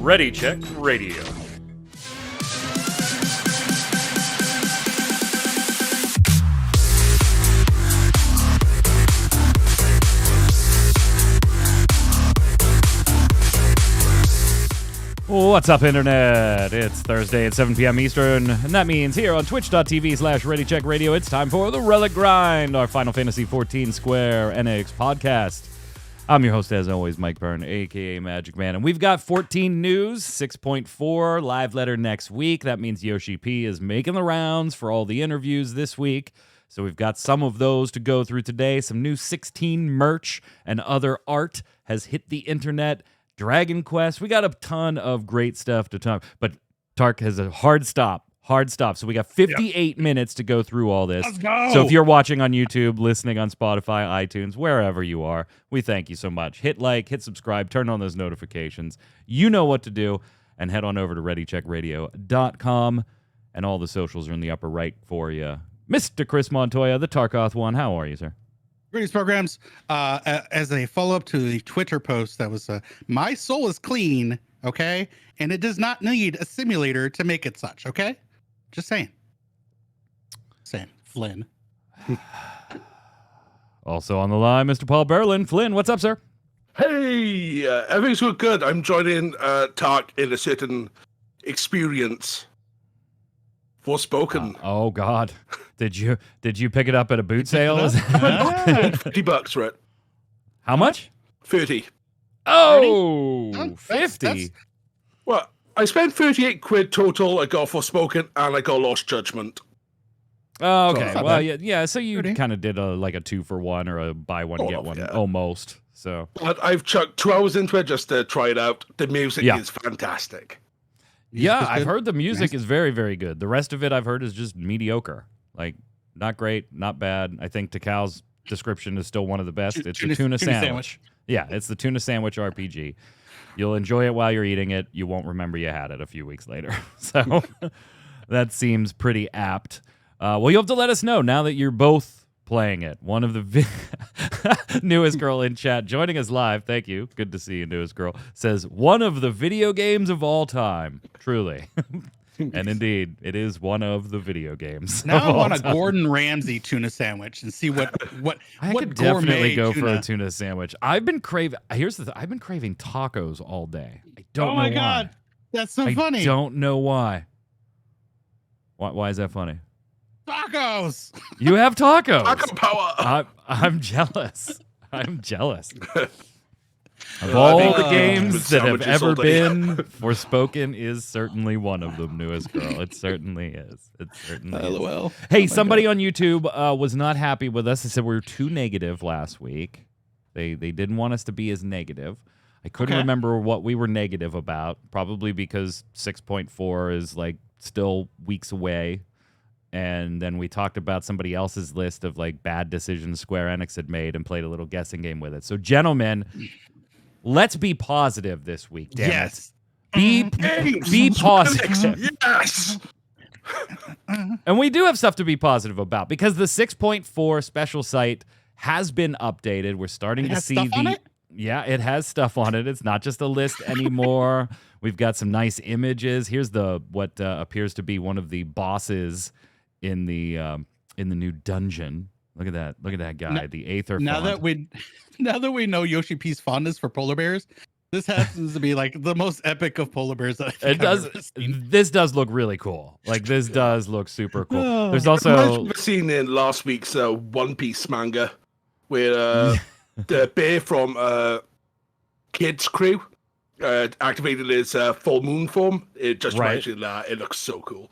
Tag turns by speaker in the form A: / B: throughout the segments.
A: Ready Check Radio. What's up, Internet? It's Thursday at 7 p.m. Eastern, and that means here on twitch.tv/ReadyCheckRadio, it's time for the Relic Grind, our Final Fantasy XIV Square Enix podcast. I'm your host, as always, Mike Byrne, a.k.a. Magic Man, and we've got 14 news, 6.4, live letter next week. That means YoshiP's is making the rounds for all the interviews this week, so we've got some of those to go through today. Some new 16 merch and other art has hit the Internet. Dragon Quest, we got a ton of great stuff to talk, but Tark has a hard stop. So we got 58 minutes to go through all this.
B: Let's go.
A: So if you're watching on YouTube, listening on Spotify, iTunes, wherever you are, we thank you so much. Hit like, hit subscribe, turn on those notifications. You know what to do, and head on over to ReadyCheckRadio.com, and all the socials are in the upper right for you. Mr. Chris Montoya, the Tarkoth one, how are you, sir?
B: Greetings, programs. As a follow-up to the Twitter post that was, my soul is clean, okay? And it does not need a simulator to make it such, okay? Just saying. Flynn.
A: Also on the line, Mr. Paul Berlin. Flynn, what's up, sir?
C: Hey, everything's good. I'm joining Tark in a certain experience. Forspoken.
A: Oh God, did you pick it up at a boot sale?
C: $50 for it.
A: How much?
C: 30.
A: Oh, 50.
C: Well, I spent 38 quid total. I got Forspoken and I got Lost Judgment.
A: Oh, okay.
C: So
A: Well, yeah. So you kind of did like a 2-for-1 or a buy one get one, almost. So,
C: but I've chucked 2 hours into it just to try it out. The music is fantastic.
A: Yeah, I've heard the music is very, very good. The rest of it I've heard is just mediocre. Like, not great, not bad. I think Takal's description is still one of the best. It's the tuna sandwich. Yeah, it's the tuna sandwich RPG. You'll enjoy it while you're eating it. You won't remember you had it a few weeks later. So that seems pretty apt. Well, you'll have to let us know now that you're both playing it. One of the newest girl in chat joining us live. Thank you. Good to see you, newest girl. Says one of the video games of all time. Truly. And indeed, it is one of the video games.
B: Now I want a Gordon Ramsay tuna sandwich and see what
A: I could definitely go for a tuna sandwich. I've been craving. I've been craving tacos all day. I don't know why. Oh my God,
B: that's so funny.
A: I don't know why. Why is that funny?
B: Tacos.
A: You have tacos.
C: Taco power.
A: I'm jealous. I'm jealous. Of all the games that have ever been, Forspoken is certainly one of them, newest girl. It certainly is. It certainly
B: LOL.
A: is. Hey, somebody on YouTube was not happy with us. They said we were too negative last week. They didn't want us to be as negative. I couldn't remember what we were negative about, probably because 6.4 is like still weeks away. And then we talked about somebody else's list of like bad decisions Square Enix had made and played a little guessing game with it. So, gentlemen, let's be positive this week. Damn it. Be positive.
C: Yes.
A: And we do have stuff to be positive about because the 6.4 special site has been updated. We're starting to see it has stuff on it. It's not just a list anymore. We've got some nice images. Here's what appears to be one of the bosses in the new dungeon. Look at that! Look at that guy, the Aether.
B: Now that we know YoshiP's fondness for polar bears, this happens to be like the most epic of polar bears that I've ever seen.
A: This does look really cool. Like this does look super cool. There's also
C: seen in last week's One Piece manga where the bear from Kid's Crew activated his full moon form. It just reminds me of that. It looks so cool.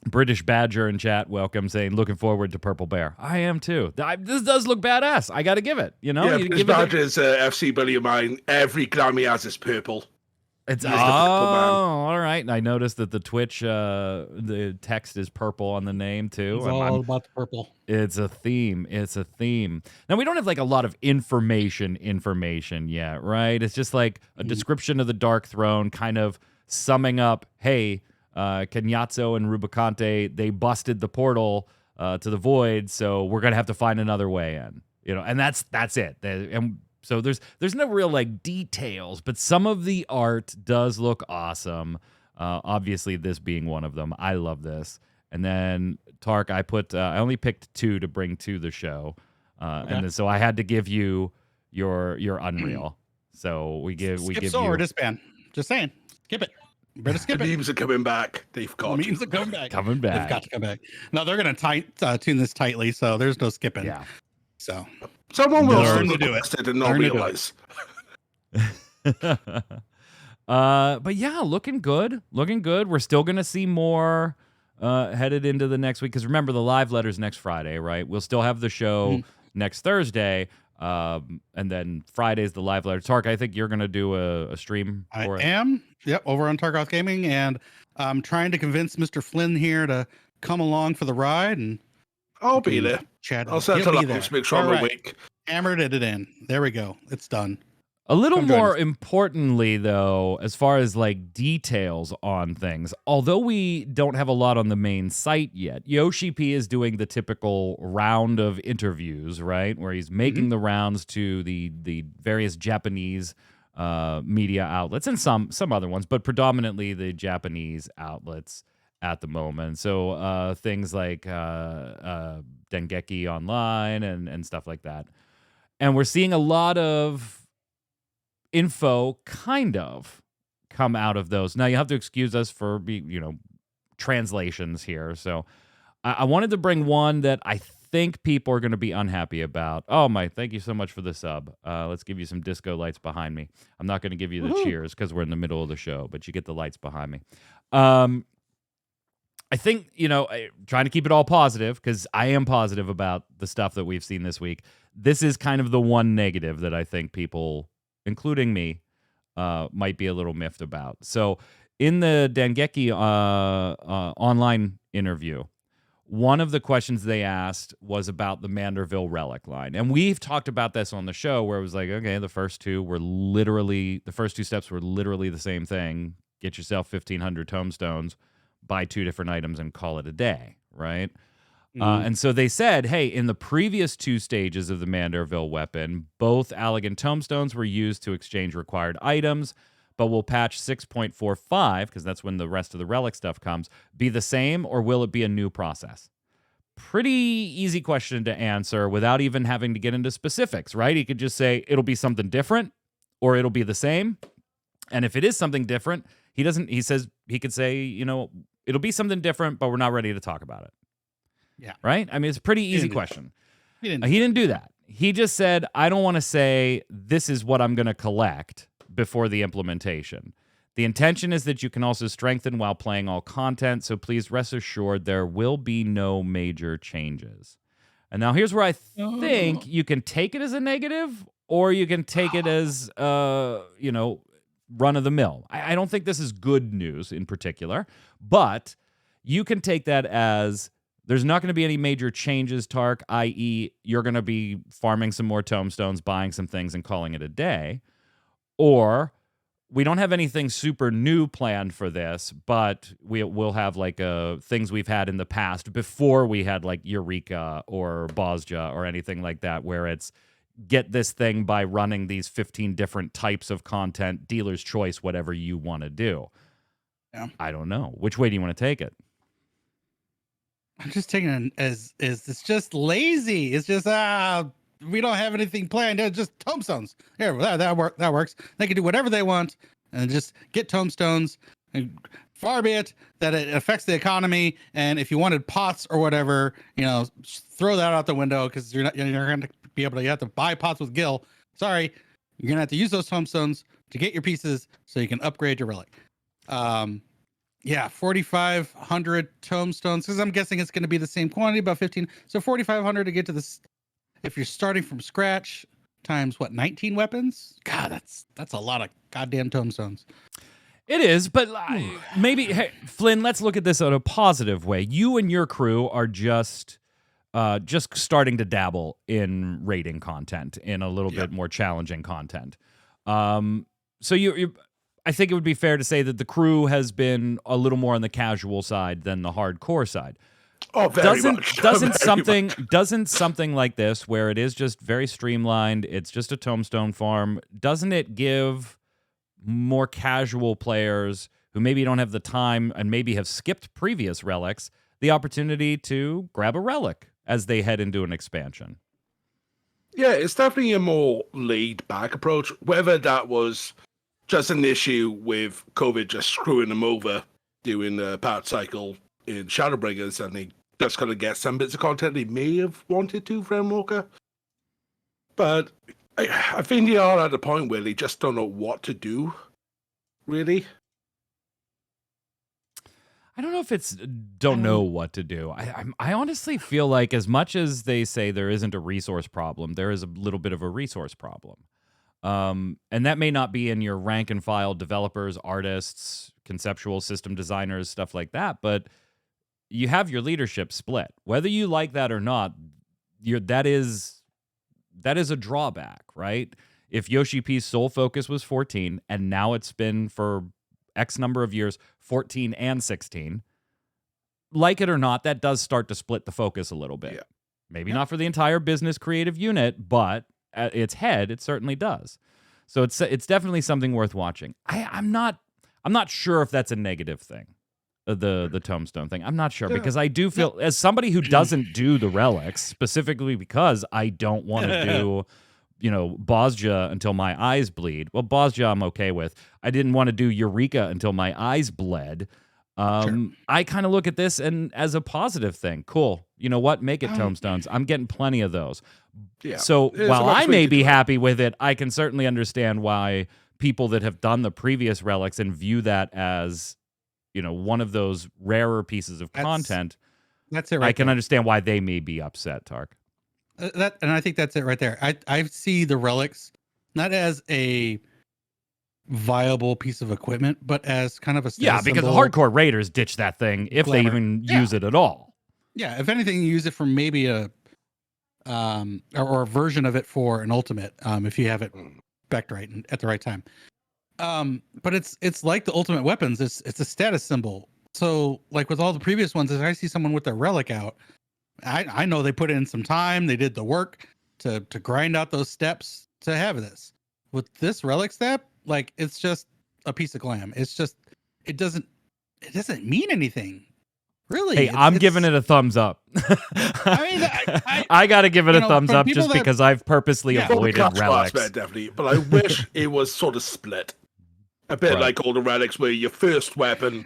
A: British Badger in chat, welcome, saying, looking forward to Purple Bear. I am too. This does look badass. I got to give it. You know,
C: yeah, British Badger is FC buddy of mine. Every glam he has is purple.
A: It's all right. I noticed that the Twitch, the text is purple on the name too.
B: It's all about the purple.
A: It's a theme. Now we don't have like a lot of information yet, right? It's just like a description of the Dark Throne, kind of summing up. Hey, Kenyatso and Rubicante, they busted the portal to the void, so we're gonna have to find another way in. and that's it. And so there's no real like details, but some of the art does look awesome. Obviously, this being one of them. I love this. And then Tark, I only picked 2 to bring to the show, and then so I had to give you your Unreal. So we give
B: Soul
A: you
B: or Disband. Just saying, skip it. You better skip
C: the
B: it.
C: memes are coming back. They've got
B: The memes are coming back.
A: coming
B: They've
A: back.
B: got to come back. No, they're going to tune this tightly, so there's no skipping.
A: Yeah.
B: So
C: someone will
B: learn to
C: do
B: do it
C: and not realize.
A: But yeah, looking good. We're still gonna see more headed into the next week, because remember, the live letter's next Friday, right? We'll still have the show next Thursday, and then Friday's the live letter. Tark, I think you're gonna do a stream for it.
B: I am. Yep, over on Targoth Gaming, and I'm trying to convince Mr. Flynn here to come along for the ride, and
C: I'll be there.
B: Chat.
C: I'll set it up. Just make sure I'm awake.
B: Hammered it in. There we go. It's done.
A: A little
B: Come join
A: more
B: us.
A: importantly, though, as far as like details on things, although we don't have a lot on the main site yet, YoshiP is doing the typical round of interviews, right? Where he's making the rounds to the various Japanese media outlets and some other ones, but predominantly the Japanese outlets at the moment. So things like Dengeki Online and stuff like that. And we're seeing a lot of info kind of come out of those. Now, you have to excuse us for translations here. So I wanted to bring one that I think people are going to be unhappy about. Oh, my, thank you so much for the sub. Let's give you some disco lights behind me. I'm not going to give you the cheers because we're in the middle of the show, but you get the lights behind me. I think, trying to keep it all positive, because I am positive about the stuff that we've seen this week. This is kind of the one negative that I think people, including me, might be a little miffed about. So in the Dengeki online interview, one of the questions they asked was about the Manderville Relic line. And we've talked about this on the show, where it was like, okay, the first two steps were literally the same thing. Get yourself 1,500 tomestones, buy 2 different items, and call it a day, right? And so they said, hey, in the previous 2 stages of the Manderville weapon, both Allegan tomestones were used to exchange required items, but will patch 6.45, because that's when the rest of the relic stuff comes, be the same, or will it be a new process? Pretty easy question to answer without even having to get into specifics, right? He could just say it'll be something different, or it'll be the same. And if it is something different, he could say, it'll be something different, but we're not ready to talk about it.
B: Yeah.
A: Right? I mean, it's a pretty easy question.
B: He
A: didn't do that. He just said, I don't want to say this is what I'm going to collect before the implementation. The intention is that you can also strengthen while playing all content, so please rest assured there will be no major changes. And now here's where I think you can take it as a negative, or you can take it as, run of the mill. I don't think this is good news in particular, but you can take that as there's not going to be any major changes, Tark, i.e. you're going to be farming some more tomestones, buying some things, and calling it a day. Or we don't have anything super new planned for this, but we'll have like things we've had in the past before we had like Eureka or Bosja or anything like that, where it's get this thing by running these 15 different types of content, dealer's choice, whatever you want to do.
B: Yeah.
A: I don't know. Which way do you want to take it?
B: I'm just taking it as it's just lazy. It's just we don't have anything planned. It's just tomestones. Here, that works. They can do whatever they want and just get tomestones. And far be it that it affects the economy. And if you wanted pots or whatever, throw that out the window, because you're going to be able to. You have to buy pots with Gil. Sorry, you're gonna have to use those tomestones to get your pieces so you can upgrade your relic. 4,500 tomestones, because I'm guessing it's going to be the same quantity, about 15. So 4,500 to get to this. If you're starting from scratch, times 19 weapons? God, that's a lot of goddamn tomestones.
A: It is, but maybe, hey, Flynn, let's look at this in a positive way. You and your crew are just starting to dabble in raiding content, in a little bit more challenging content. So I think it would be fair to say that the crew has been a little more on the casual side than the hardcore side.
C: Oh, very much.
A: Doesn't
C: Very much.
A: doesn't something like this, where it is just very streamlined, it's just a tombstone farm, doesn't it give more casual players who maybe don't have the time and maybe have skipped previous relics the opportunity to grab a relic as they head into an expansion?
C: Yeah, it's definitely a more laid back approach. Whether that was just an issue with COVID just screwing them over doing the part cycle in Shadowbringers, and they just kind of get some bits of content they may have wanted to from Walker. But I think they are at a point where they just don't know what to do, really.
A: I don't know if it's don't know what to do. I honestly feel like, as much as they say there isn't a resource problem, there is a little bit of a resource problem. And that may not be in your rank and file developers, artists, conceptual system designers, stuff like that, but you have your leadership split. Whether you like that or not, that is a drawback, right? If YoshiP's sole focus was 14, and now it's been for X number of years, 14 and 16, like it or not, that does start to split the focus a little bit.
C: Yeah.
A: Maybe not for the entire business creative unit, but at its head, it certainly does. So it's definitely something worth watching. I'm not sure if that's a negative thing, the tombstone thing. I'm not sure, because I do feel, as somebody who doesn't do the relics, specifically because I don't want to do Bosja until my eyes bleed. Well, Bosja I'm okay with. I didn't want to do Eureka until my eyes bled. I kind of look at this and as a positive thing. Cool. You know what? Make it tombstones. I'm getting plenty of those.
C: Yeah.
A: So while I may be happy with it, I can certainly understand why people that have done the previous relics and view that as, one of those rarer pieces of content.
B: That's it right
A: I can
B: there.
A: understand why they may be upset, Tark.
B: And I think that's it right there. I see the relics not as a viable piece of equipment, but as kind of a status
A: because the
B: symbol.
A: hardcore raiders ditch that thing if they even use it at all.
B: Yeah, if anything, you use it for maybe a or a version of it for an ultimate, if you have it spec'd right and at the right time. But it's like the ultimate weapons. It's a status symbol. So like with all the previous ones, as I see someone with their relic out, I know they put in some time, they did the work to grind out those steps to have this. With this relic step, like, it's just a piece of glam. It's just it doesn't mean anything. Really.
A: Hey, I'm giving it a thumbs up. I got to give it a thumbs up just because I've purposely avoided relics.
C: Definitely, but I wish it was sort of split. A bit like all the relics, where your first weapon,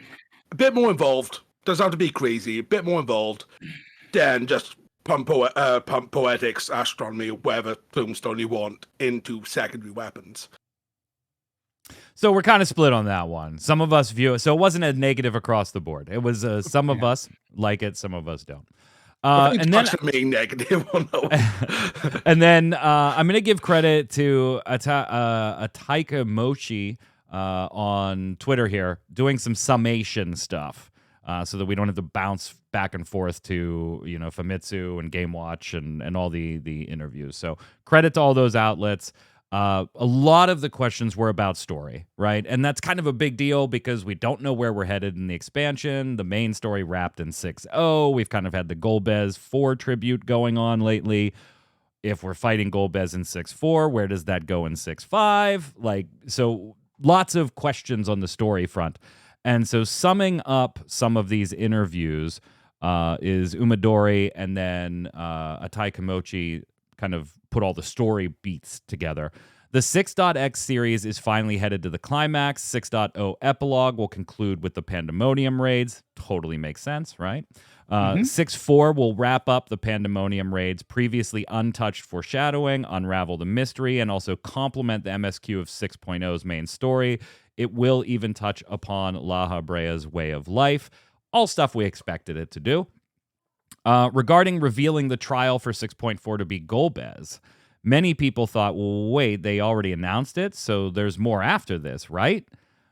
C: a bit more involved. Doesn't have to be crazy, a bit more involved. Then just pump poetics, astronomy, whatever tombstone you want into secondary weapons.
A: So we're kind of split on that one. Some of us view it, so it wasn't a negative across the board. It was some of us like it, some of us don't. And then
C: negative on that one.
A: And then I'm going to give credit to Taika Mochi on Twitter here, doing some summation stuff, so that we don't have to bounce back and forth to Famitsu and Game Watch and all the interviews. So credit to all those outlets. A lot of the questions were about story, right? And that's kind of a big deal because we don't know where we're headed in the expansion. The main story wrapped in 6.0. We've kind of had the Golbez 4 tribute going on lately. If we're fighting Golbez in 6.4, where does that go in 6.5? So lots of questions on the story front. And so summing up some of these interviews is Umadori, and then Atai Komochi kind of put all the story beats together. The 6.x series is finally headed to the climax. 6.0 epilogue will conclude with the Pandemonium raids. Totally makes sense, right? 6.4 will wrap up the Pandemonium raids, previously untouched foreshadowing, unravel the mystery, and also complement the MSQ of 6.0's main story. It will even touch upon La Habrea's way of life. All stuff we expected it to do. Regarding revealing the trial for 6.4 to be Golbez, many people thought, well, wait, they already announced it, so there's more after this, right?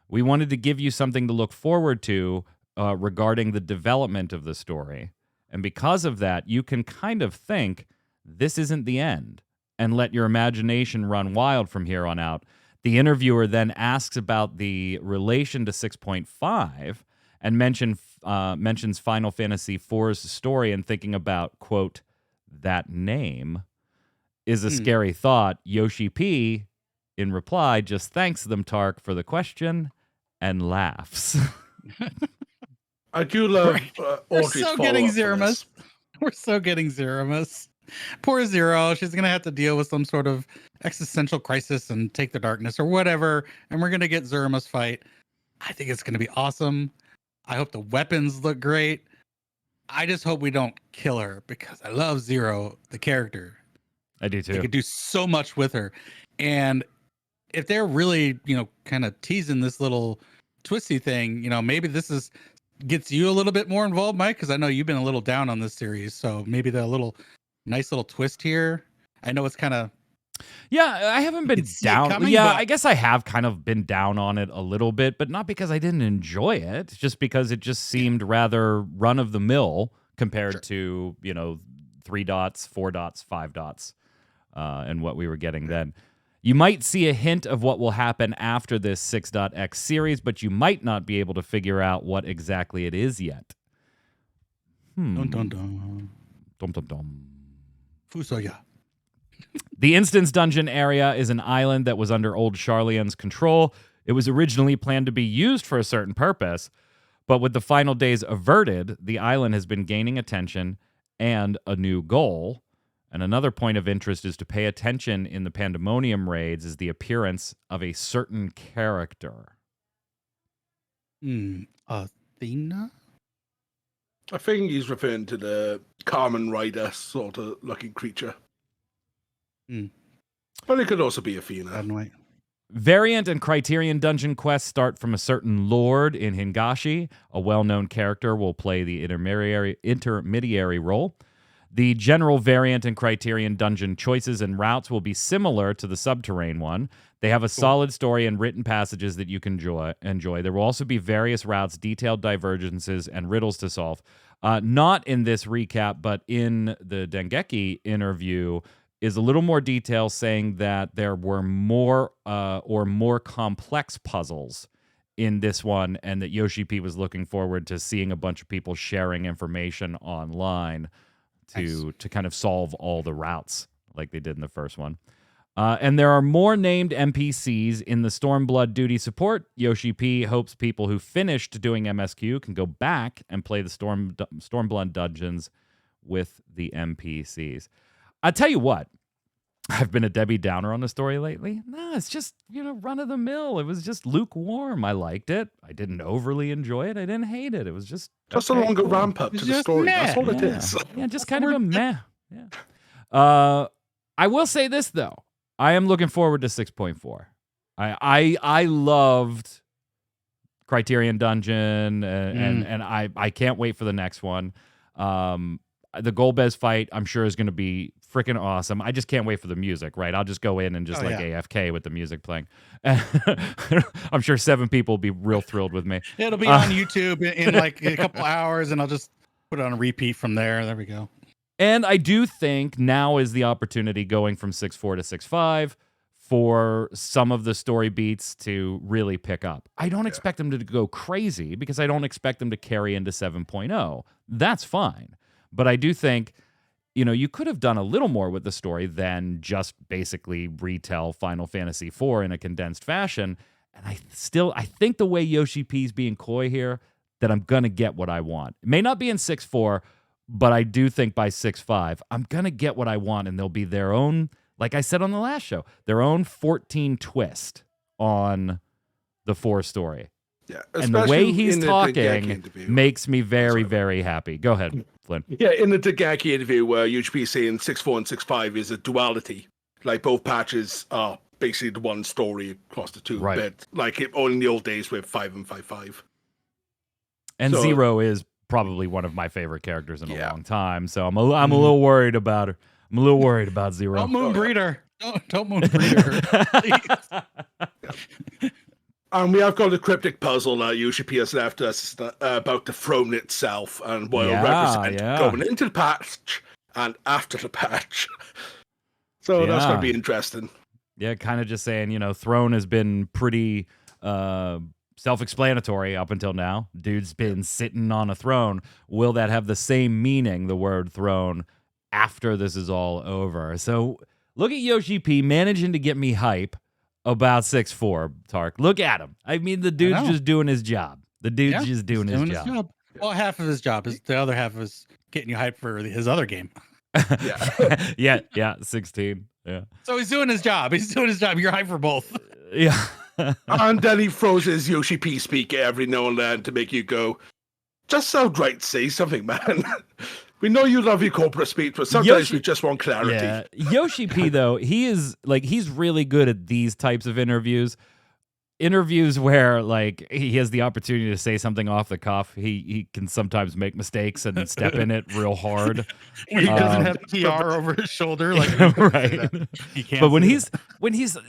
A: We wanted to give you something to look forward to regarding the development of the story. And because of that, you can kind of think this isn't the end and let your imagination run wild from here on out. The interviewer then asks about the relation to 6.5, and mentions Final Fantasy IV's story and thinking about, quote, that name is a scary thought. Yoshi P, in reply, just thanks them, Tark, for the question and laughs.
C: I do love
B: We're
C: Audrey's
B: so getting
C: follow-up for this.
B: Zeramus. We're so getting Zeramus. Poor Zero. She's going to have to deal with some sort of existential crisis and take the darkness or whatever. And we're going to get Zeramus fight. I think it's going to be awesome. I hope the weapons look great. I just hope we don't kill her because I love Zero, the character.
A: I do too.
B: They could do so much with her. And if they're really, kind of teasing this little twisty thing, maybe this gets you a little bit more involved, Mike, because I know you've been a little down on this series. So maybe the nice little twist here. I know it's kind of.
A: Yeah, I haven't been down.
B: Coming,
A: yeah,
B: but...
A: I guess I have kind of been down on it a little bit, but not because I didn't enjoy it, just because it just seemed rather run of the mill compared to, 3 dots, 4 dots, 5 dots, and what we were getting then. You might see a hint of what will happen after this 6.x series, but you might not be able to figure out what exactly it is yet.
B: Dun, dun, dun.
A: Dum, dum, dum.
B: Fusoya.
A: The Instance Dungeon area is an island that was under old Charlian's control. It was originally planned to be used for a certain purpose, but with the final days averted, the island has been gaining attention and a new goal. And another point of interest is to pay attention in the Pandemonium raids is the appearance of a certain character.
B: Athena?
C: I think he's referring to the Carmen Rider sort of looking creature. But it could also be Athena.
A: Variant and Criterion dungeon quests start from a certain lord in Hingashi. A well-known character will play the intermediary role. The general variant and Criterion dungeon choices and routes will be similar to the Subterrane one. They have a solid story and written passages that you can enjoy. There will also be various routes, detailed divergences, and riddles to solve. Not in this recap, but in the Dengeki interview, is a little more detail saying that there were more complex puzzles in this one, and that Yoshi P was looking forward to seeing a bunch of people sharing information online to kind of solve all the routes like they did in the first one. And there are more named NPCs in the Stormblood duty support. Yoshi P hopes people who finished doing MSQ can go back and play the Stormblood dungeons with the NPCs. I tell you what, I've been a Debbie Downer on the story lately. No, it's just, run of the mill. It was just lukewarm. I liked it. I didn't overly enjoy it. I didn't hate it. It was just
C: a longer ramp up to the story.
B: Meh.
C: That's all it is.
A: Yeah, just kind of a meh. Yeah. I will say this though. I am looking forward to 6.4. I loved Criterion Dungeon and I can't wait for the next one. The Golbez fight, I'm sure, is going to be freaking awesome. I just can't wait for the music, right? I'll just go in and just AFK with the music playing. I'm sure 7 people will be real thrilled with me.
B: It'll be on YouTube in like a couple hours, and I'll just put it on a repeat from there. There we go.
A: And I do think now is the opportunity going from 6.4 to 6.5 for some of the story beats to really pick up. I don't expect them to go crazy because I don't expect them to carry into 7.0. That's fine. But I do think, you could have done a little more with the story than just basically retell Final Fantasy IV in a condensed fashion. And I think the way Yoshi P's being coy here, that I'm going to get what I want. It may not be in 6.4, but I do think by 6.5, I'm going to get what I want, and there'll be their own, like I said on the last show, their own 14 twist on the 4 story.
C: Yeah,
A: and the way he's talking makes me very, very happy. Go ahead, Flynn.
C: Yeah, in the Dengeki interview where UHP is saying 6.4 and 6.5 is a duality. Like both patches are basically the one story across the 2 bit. Like in the old days with 5 and 5.5.
A: And Zero is probably one of my favorite characters in a long time. So I'm a little worried about her. I'm a little worried about Zero.
B: Don't moon breed her. Don't moon breed her. Please.
C: And we have got a cryptic puzzle that UHP has left us about the throne itself and what it'll represent going into the patch and after the patch. So that's going to be interesting.
A: Yeah, kind of just saying, throne has been pretty self-explanatory up until now. Dude's been sitting on a throne. Will that have the same meaning, the word throne, after this is all over? So look at Yoshi P managing to get me hype about 6-4, Tark. Look at him. I mean, the dude's just doing his job. The dude's just doing his job.
B: Well, half of his job is the other half is getting you hyped for his other game.
A: yeah, 16. Yeah.
B: So he's doing his job. You're hyped for both.
A: Yeah.
C: And then he throws his Yoshi P speaker every now and then to make you go, just outright say something, man. We know you love your corporate speech, but sometimes we just want clarity.
A: Yeah. Yoshi P, though, he's really good at these types of interviews where like he has the opportunity to say something off the cuff. He can sometimes make mistakes and step in it real hard.
B: He doesn't have PR over his shoulder, like
A: right.
B: He can't.
A: But when he's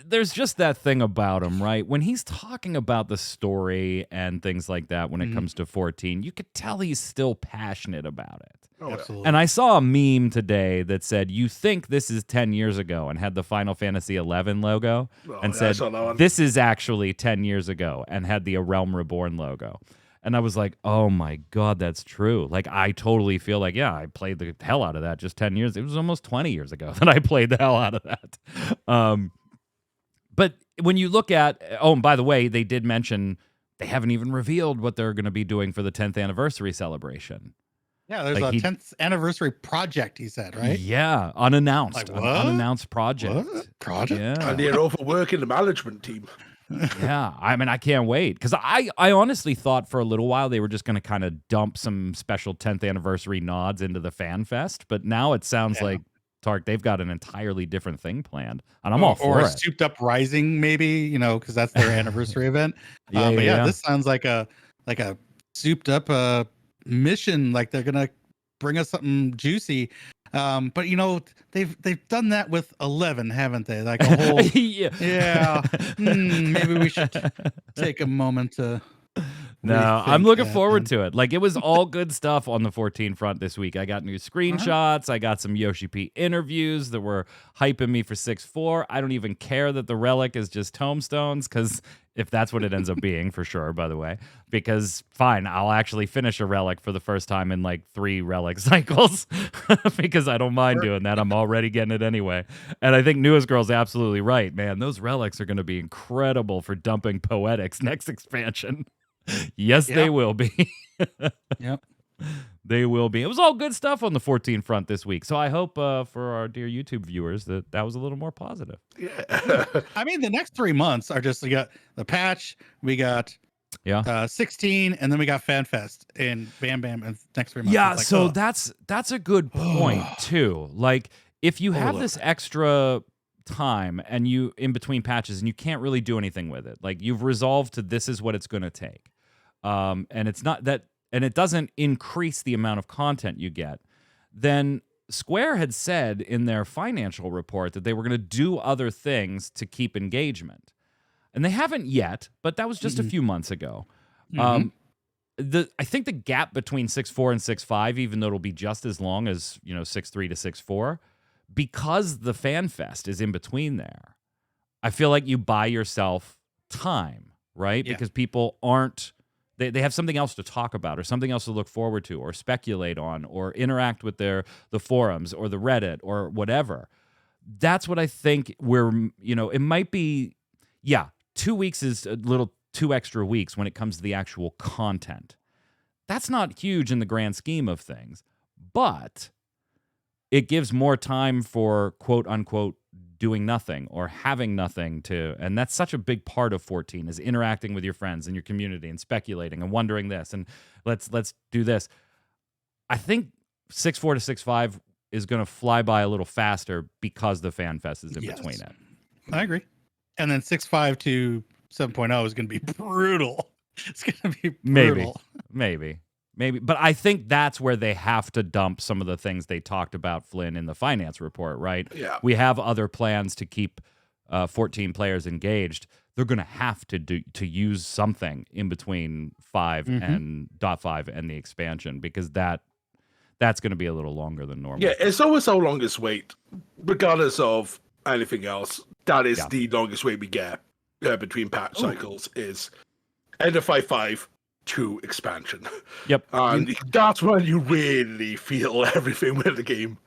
A: there's just that thing about him, right? When he's talking about the story and things like that, when it comes to 14, you could tell he's still passionate about it.
C: Oh,
B: absolutely.
A: And I saw a meme today that said, "You think this is 10 years ago," and had the Final Fantasy XI logo, and said, "This is actually 10 years ago," and had the A Realm Reborn logo. And I was like, "Oh my God, that's true!" Like I totally feel like, yeah, I played the hell out of that just 10 years. It was almost 20 years ago that I played the hell out of that. But when you look at, and by the way, they did mention they haven't even revealed what they're going to be doing for the 10th anniversary celebration.
B: Yeah, there's a 10th anniversary project, he said, right?
A: Yeah, unannounced.
B: Like,
A: An unannounced project.
B: What? Project?
A: Yeah.
C: And they're overworking the management team.
A: Yeah, I mean, I can't wait. Because I honestly thought for a little while they were just going to kind of dump some special 10th anniversary nods into the Fan Fest. But now it sounds like, Tark, they've got an entirely different thing planned. And I'm all for it.
B: Or Souped Up Rising, maybe, because that's their anniversary event. This sounds like a souped up mission, like they're gonna bring us something juicy, but they've done that with 11, haven't they? Like a whole maybe we should take a moment to
A: I'm looking forward to it. Like, it was all good stuff on the 14 front this week. I got new screenshots. I got some Yoshi P interviews that were hyping me for 6-4. I don't even care that the relic is just tomestones, because if that's what it ends up being, for sure, by the way, because fine, I'll actually finish a relic for the first time in like 3 relic cycles because I don't mind doing that. I'm already getting it anyway. And I think Newest Girl's absolutely right, man. Those relics are going to be incredible for dumping Poetics next expansion. Yes, they will be.
B: Yep.
A: They will be. It was all good stuff on the 14 front this week. So I hope for our dear YouTube viewers that was a little more positive.
C: Yeah.
B: I mean, the next 3 months are just, we got the patch, we got 16, and then we got FanFest and Bam, and next 3 months.
A: Yeah, like, so that's a good point too. Like, if you have this extra time and you in between patches and you can't really do anything with it, like you've resolved to this is what it's going to take, and it's not that, and it doesn't increase the amount of content you get, then Square had said in their financial report that they were going to do other things to keep engagement. And they haven't yet, but that was just a few months ago. I think the gap between 6.4 and 6.5, even though it'll be just as long as 6.3 to 6.4, because the Fan Fest is in between there, I feel like you buy yourself time, right? Because people aren't, they have something else to talk about or something else to look forward to or speculate on or interact with the forums or the Reddit or whatever. That's what I think it might be, 2 weeks is a little 2 extra weeks when it comes to the actual content. That's not huge in the grand scheme of things, but it gives more time for quote unquote doing nothing or having nothing to, and that's such a big part of 14 is interacting with your friends and your community and speculating and wondering this and let's do this. I think 6.4 to 6.5 is going to fly by a little faster because the Fan Fest is in between it.
B: I agree. And then 6.5 to 7.0 is going to be brutal. It's going to be brutal.
A: Maybe. But I think that's where they have to dump some of the things they talked about, Flynn, in the finance report, right?
C: Yeah.
A: We have other plans to keep 14 players engaged. They're going to have to use something in between 5 and .5 and the expansion, because that's going to be a little longer than normal.
C: Yeah, it's always our longest wait, regardless of anything else. That is the longest wait we get between patch cycles is FFXIV 2 expansion.
A: Yep.
C: And that's when you really feel everything with the game.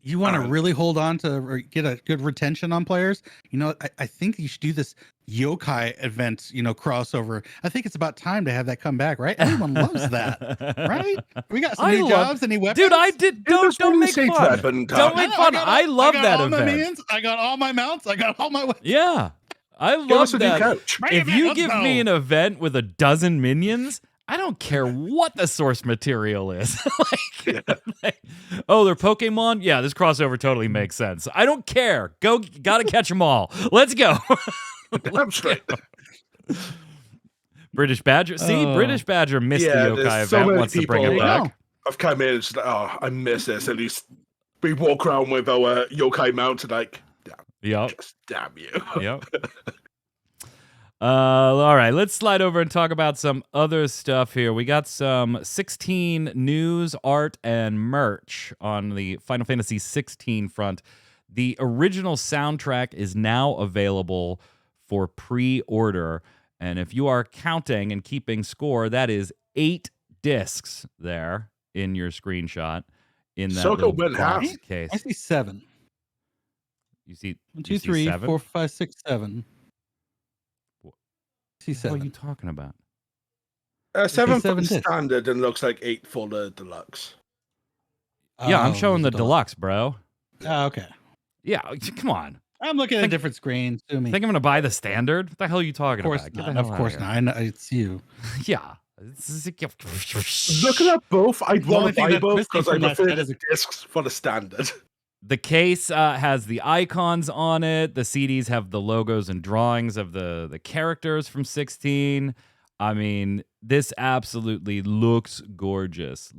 B: You want to really hold on to or get a good retention on players? I think you should do this yokai event, crossover. I think it's about time to have that come back, right? Everyone loves that, right? We got some new jobs and new weapons.
A: Dude, I did. Don't make fun. Don't make fun. I love that event.
B: I got all my mounts. I got all my weapons.
A: Yeah, I love that. If you give me an
B: an
A: event with a dozen minions, I don't care what the source material is. Oh, they're Pokemon? Yeah, this crossover totally makes sense. I don't care. Gotta catch them all. Let's go.
C: Damn straight.
A: British Badger. See, British Badger missed the yokai event. Wants to bring it back.
C: I've come in and just I miss this. At least we walk around with our yokai mounted like, damn you.
A: Yep. All right, let's slide over and talk about some other stuff here. We got some 16 news, art, and merch on the Final Fantasy XVI front. The original soundtrack is now available for pre-order, and if you are counting and keeping score, that is 8 discs there in your screenshot in that little box case.
B: I see 7.
A: You see
B: 1, 2, 3, 4, 5, 6, 7.
A: What are you talking about?
C: 7 for the standard and looks like 8 for the deluxe.
A: Yeah, I'm showing the deluxe, bro.
B: Oh, okay.
A: Yeah, come on.
B: I'm looking at a different screen.
A: Think I'm going to buy the standard? What the hell are you talking about?
B: Of course not. I know it's you.
A: Yeah.
C: Looking at both, I'd want to buy both because I prefer the discs for the standard.
A: The case has the icons on it. The CDs have the logos and drawings of the characters from 16. I mean, this absolutely looks gorgeous.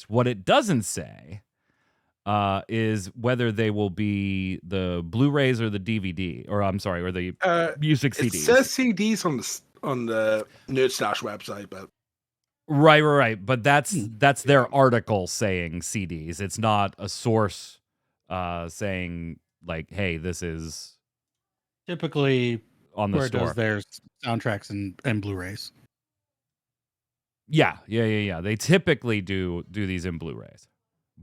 A: What it doesn't say is whether they will be the Blu-rays or the DVD, or I'm sorry, or the music CDs. It
C: says CDs on the Nerdstash website, but
A: right. But that's their article saying CDs. It's not a source saying like, hey, this is
B: typically
A: on the store.
B: Does their soundtracks and Blu-rays.
A: Yeah. They typically do these in Blu-rays,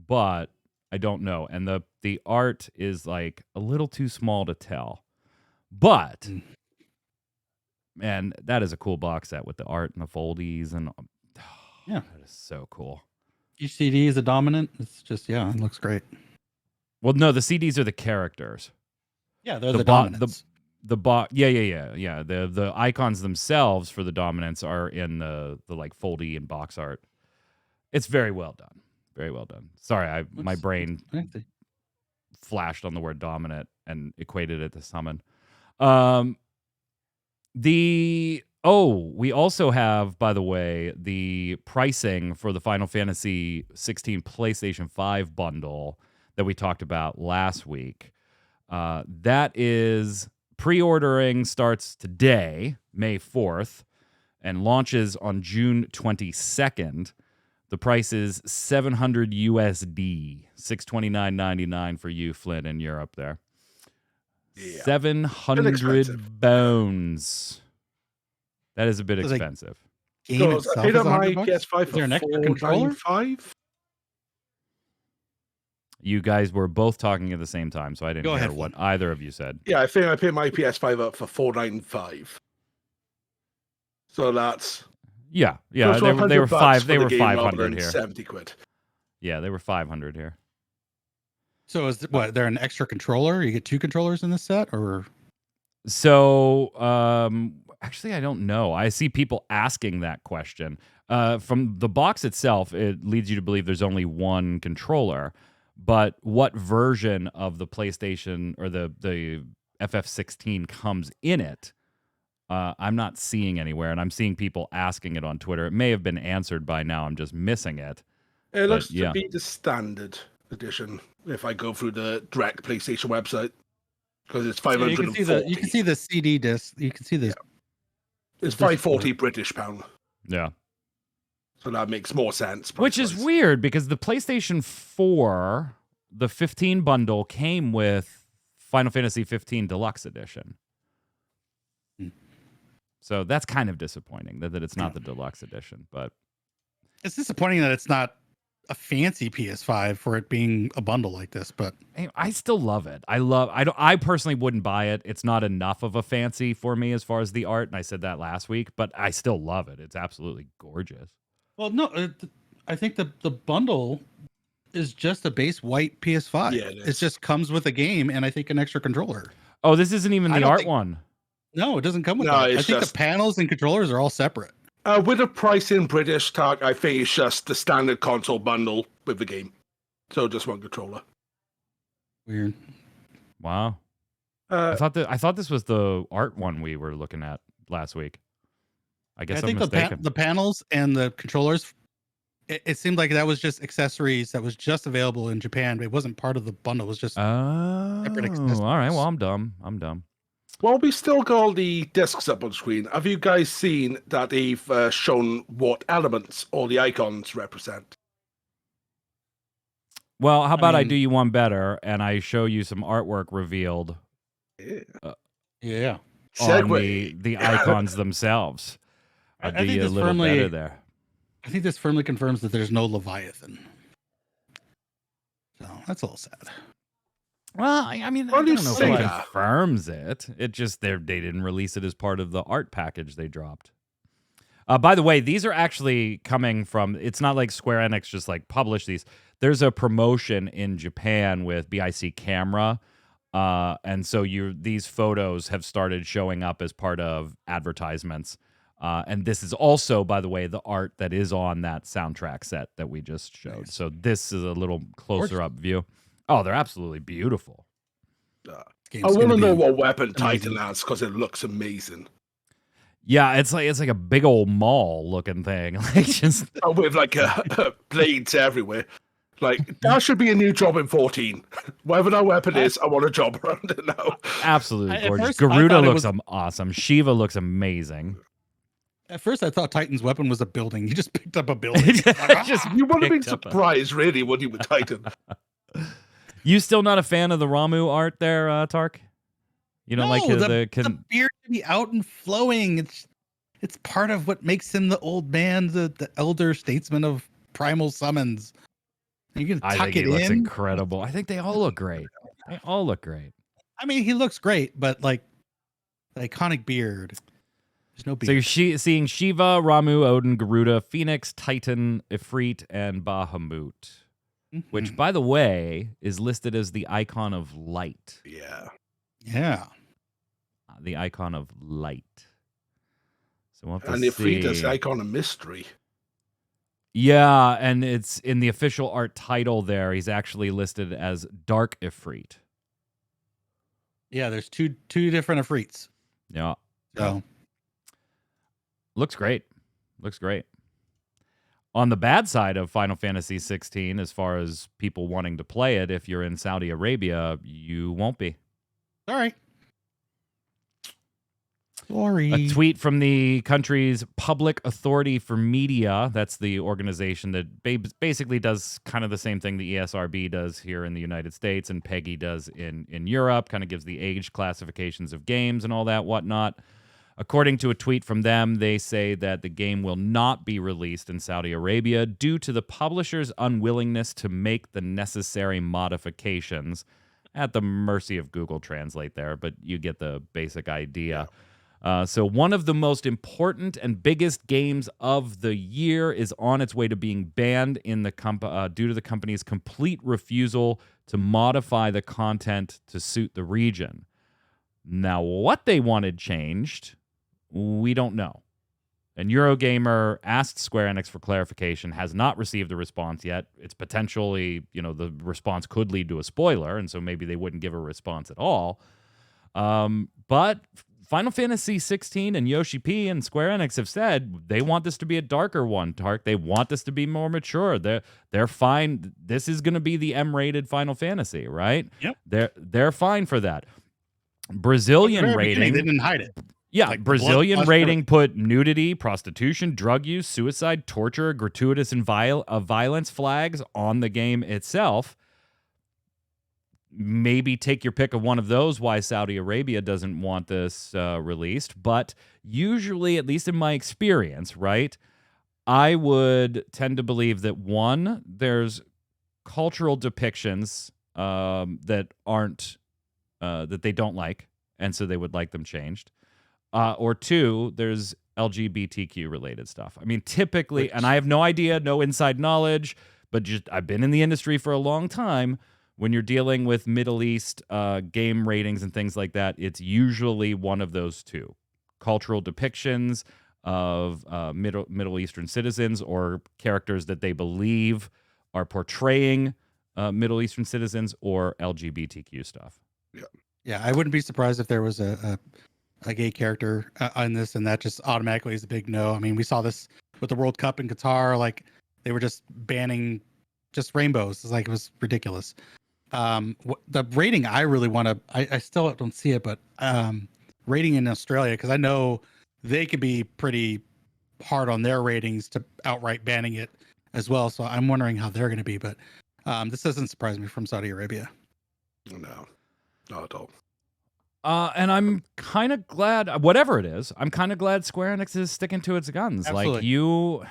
A: but I don't know. And the art is like a little too small to tell. But man, that is a cool box set with the art and the foldies and that is so cool.
B: Each CD is a dominant. It's just it looks great.
A: Well, no, the CDs are the characters.
B: Yeah, they're the dominants.
A: The icons themselves for the dominants are in the like foldy and box art. It's very well done. Very well done. Sorry, my brain flashed on the word dominant and equated it to summon. We also have, by the way, the pricing for the Final Fantasy XVI PlayStation 5 bundle that we talked about last week. That is pre-ordering starts today, May 4th, and launches on June 22nd. The price is $700 USD, $629.99 for you, Flynn, in Europe there. Yeah. 700 bones. That is a bit expensive.
B: Game itself is
C: PS5
B: is there an extra controller?
A: You guys were both talking at the same time, so I didn't hear what either of you said.
C: Yeah, I think I paid my PS5 up for $495. So that's
A: they were $500 here.
C: 70 quid.
A: Yeah, they were $500 here.
B: So is there an extra controller? You get 2 controllers in this set, or?
A: So actually, I don't know. I see people asking that question. From the box itself, it leads you to believe there's only 1 controller. But what version of the PlayStation or the FF16 comes in it, I'm not seeing anywhere, and I'm seeing people asking it on Twitter. It may have been answered by now. I'm just missing it.
C: It looks to be the standard edition if I go through the direct PlayStation website, because it's 540.
B: You can see the CD disc. You can see this.
C: Yeah. It's 540 British pound.
A: Yeah.
C: So that makes more sense.
A: Which is weird because the PlayStation 4, the 15 bundle came with Final Fantasy XV Deluxe Edition. So that's kind of disappointing that it's not the deluxe edition. But
B: it's disappointing that it's not a fancy PS5 for it being a bundle like this. But
A: I still love it. I personally wouldn't buy it. It's not enough of a fancy for me as far as the art, and I said that last week. But I still love it. It's absolutely gorgeous.
B: Well, no, I think the bundle is just a base white PS5.
C: Yeah,
B: it just comes with a game and I think an extra controller.
A: Oh, this isn't even the art one.
B: No, it doesn't come with that. I think the panels and controllers are all separate.
C: With the price in British tag, I think it's just the standard console bundle with the game. So just one controller.
B: Weird.
A: Wow. I thought this was the art one we were looking at last week. I guess I'm mistaken.
B: The panels and the controllers, it seemed like that was just accessories that was just available in Japan. But it wasn't part of the bundle. It was just separate accessories.
A: All right. Well, I'm dumb.
C: Well, we still got all the discs up on screen. Have you guys seen that they've shown what elements all the icons represent?
A: Well, how about I do you one better and I show you some artwork revealed?
B: Yeah.
A: On the icons themselves. I'll do you a little better there.
B: I think this firmly confirms that there's no Leviathan. So that's a little sad.
A: Well, I mean, I don't know if it confirms it. It just they didn't release it as part of the art package they dropped. By the way, these are actually coming from. It's not like Square Enix just like published these. There's a promotion in Japan with BIC Camera, and so these photos have started showing up as part of advertisements. And this is also, by the way, the art that is on that soundtrack set that we just showed. Nice. So this is a little closer up view. Oh, they're absolutely beautiful.
C: I want to know what weapon Titan has because it looks amazing.
A: Yeah, it's like a big old mall looking thing, like just
C: with like blades everywhere. Like that should be a new job in 14. Whatever that weapon is, I want a job around it now.
A: Absolutely gorgeous. Garuda looks awesome. Shiva looks amazing.
B: At first, I thought Titan's weapon was a building. He just picked up a building.
C: You would have been surprised, really, when you were Titan.
A: You still not a fan of the Ramu art there, Tark? You don't like
B: the beard to be out and flowing. It's part of what makes him the old man, the elder statesman of primal summons. You can tuck it in. I think he looks
A: incredible. I think they all look great. They all look great.
B: I mean, he looks great, but like the iconic beard. There's no beard.
A: So you're seeing Shiva, Ramu, Odin, Garuda, Phoenix, Titan, Ifrit, and Bahamut. Which, by the way, is listed as the icon of light.
B: Yeah.
A: The icon of light. So we'll have to
C: and Ifrit is the icon of mystery.
A: Yeah, and it's in the official art title there. He's actually listed as Dark Ifrit.
B: Yeah, there's two different Ifrits.
A: Yeah.
B: So
A: looks great. Looks great. On the bad side of Final Fantasy XVI, as far as people wanting to play it, if you're in Saudi Arabia, you won't be.
B: Sorry.
A: A tweet from the country's Public Authority for Media, that's the organization that basically does kind of the same thing the ESRB does here in the United States and PEGI does in Europe, kind of gives the age classifications of games and all that whatnot. According to a tweet from them, they say that the game will not be released in Saudi Arabia due to the publisher's unwillingness to make the necessary modifications. At the mercy of Google Translate there, but you get the basic idea. So one of the most important and biggest games of the year is on its way to being banned in the due to the company's complete refusal to modify the content to suit the region. Now, what they wanted changed, we don't know. And Eurogamer asked Square Enix for clarification, has not received a response yet. It's potentially, the response could lead to a spoiler, and so maybe they wouldn't give a response at all. But Final Fantasy XVI and YoshiP's and Square Enix have said they want this to be a darker one, Tark. They want this to be more mature. They're fine. This is going to be the M-rated Final Fantasy, right?
B: Yep.
A: They're fine for that. Brazilian rating.
B: They didn't hide it.
A: Yeah, like Brazilian rating put nudity, prostitution, drug use, suicide, torture, gratuitous and violence flags on the game itself. maybe take your pick of one of those why Saudi Arabia doesn't want this released. But usually, at least in my experience, right, I would tend to believe that one, there's cultural depictions that aren't that they don't like, and so they would like them changed. Or two, there's LGBTQ related stuff. I mean, typically, and I have no idea, no inside knowledge, but just I've been in the industry for a long time. When you're dealing with Middle East game ratings and things like that, it's usually one of those two: cultural depictions of Middle Eastern citizens or characters that they believe are portraying Middle Eastern citizens, or LGBTQ stuff.
B: Yeah, I wouldn't be surprised if there was a gay character on this, and that just automatically is a big no. I mean, we saw this with the World Cup in Qatar. Like, they were just banning just rainbows. It's like, it was ridiculous. The rating I really want to, I still don't see it, but rating in Australia, because I know they could be pretty hard on their ratings to outright banning it as well. So I'm wondering how they're going to be, but this doesn't surprise me from Saudi Arabia.
C: No, not at all.
A: And I'm kind of glad, whatever it is, I'm kind of glad Square Enix is sticking to its guns.
B: Absolutely.
A: Like,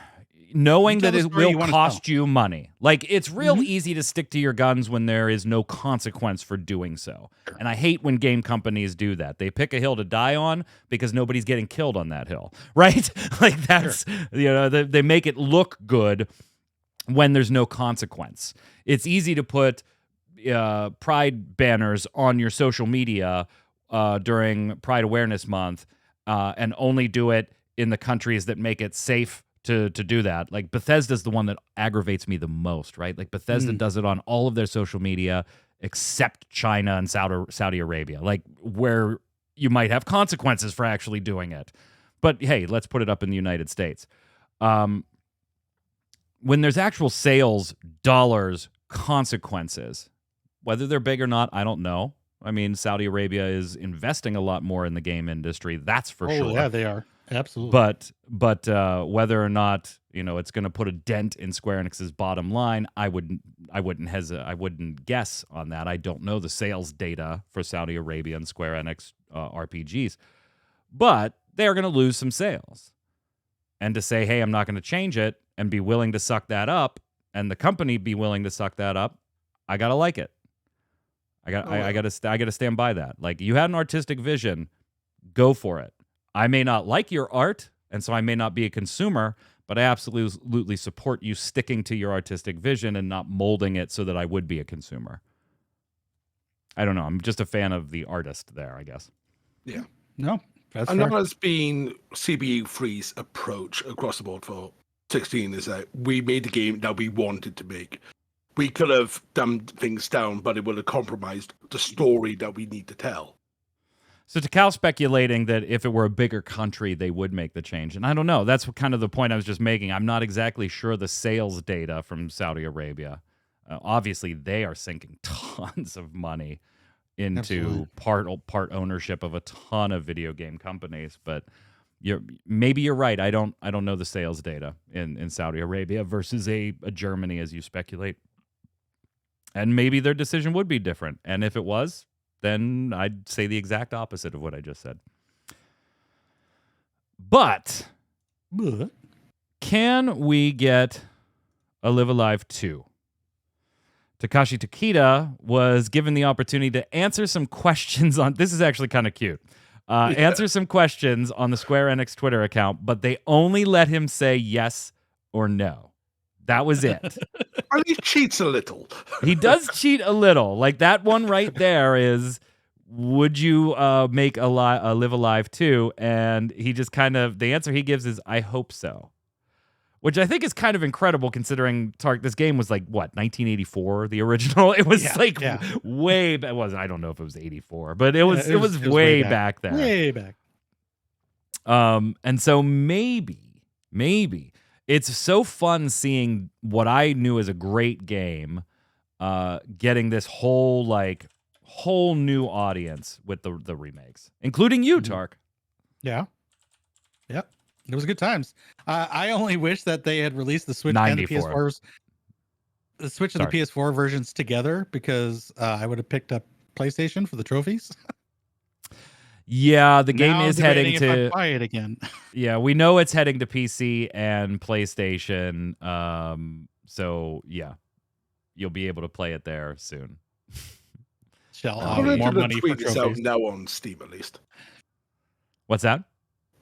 A: knowing that it will cost you money. Like, it's real easy to stick to your guns when there is no consequence for doing so.
B: Sure.
A: And I hate when game companies do that. They pick a hill to die on because nobody's getting killed on that hill, right? Like, that's, they make it look good when there's no consequence. It's easy to put Pride banners on your social media during Pride Awareness Month and only do it in the countries that make it safe to do that. Like, Bethesda's the one that aggravates me the most, right? Like, Bethesda does it on all of their social media except China and Saudi Arabia, like, where you might have consequences for actually doing it. But hey, let's put it up in the United States. When there's actual sales, dollars, consequences, whether they're big or not, I don't know. I mean, Saudi Arabia is investing a lot more in the game industry. That's for sure.
B: Yeah, they are. Absolutely.
A: But whether or not, it's going to put a dent in Square Enix's bottom line, I wouldn't guess on that. I don't know the sales data for Saudi Arabia and Square Enix RPGs, but they are going to lose some sales. And to say, hey, I'm not going to change it, and be willing to suck that up, and the company be willing to suck that up, I gotta like it. I gotta stand by that. Like, you had an artistic vision, go for it. I may not like your art, and so I may not be a consumer, but I absolutely support you sticking to your artistic vision and not molding it so that I would be a consumer. I don't know. I'm just a fan of the artist there, I guess.
C: Yeah.
B: No, that's
C: and
B: fair.
C: that has been CPU3's approach across the board for 16, is that we made the game that we wanted to make. We could have dumbed things down, but it would have compromised the story that we need to tell.
A: So to Cal speculating that if it were a bigger country, they would make the change. And I don't know. That's kind of the point I was just making. I'm not exactly sure the sales data from Saudi Arabia. Obviously, they are sinking tons of money into part ownership of a ton of video game companies. But maybe you're right. I don't know the sales data in Saudi Arabia versus a Germany, as you speculate. And maybe their decision would be different. And if it was, then I'd say the exact opposite of what I just said. But can we get a Live Alive 2? Takashi Takeda was given the opportunity to answer some questions on... This is actually kind of cute. Answer some questions on the Square Enix Twitter account, but they only let him say yes or no. That was it.
C: And he cheats a little.
A: He does cheat a little. Like, that one right there is, would you make a Live Alive 2? And he just kind of, the answer he gives is, I hope so. Which I think is kind of incredible, considering this game was like, what, 1984, the original? It was way back. It wasn't, I don't know if it was 84, but it was way back there.
B: Way back.
A: And so maybe it's so fun seeing what I knew as a great game getting this whole new audience with the remakes, including you, Tark.
B: Yeah. Yep. It was good times. I only wish that they had released the Switch
A: 94.
B: and the PS4s. the Switch and the PS4 versions together because I would have picked up PlayStation for the trophies.
A: Yeah, the game
B: Now
A: is
B: I'm
A: heading
B: debating if
A: to.
B: I'd buy it again.
A: Yeah, we know it's heading to PC and PlayStation. So yeah, you'll be able to play it there soon.
B: Shall
C: According
B: more
C: to the
B: money for
C: tweet, it's out
B: trophies.
C: now on Steam at least.
A: What's that?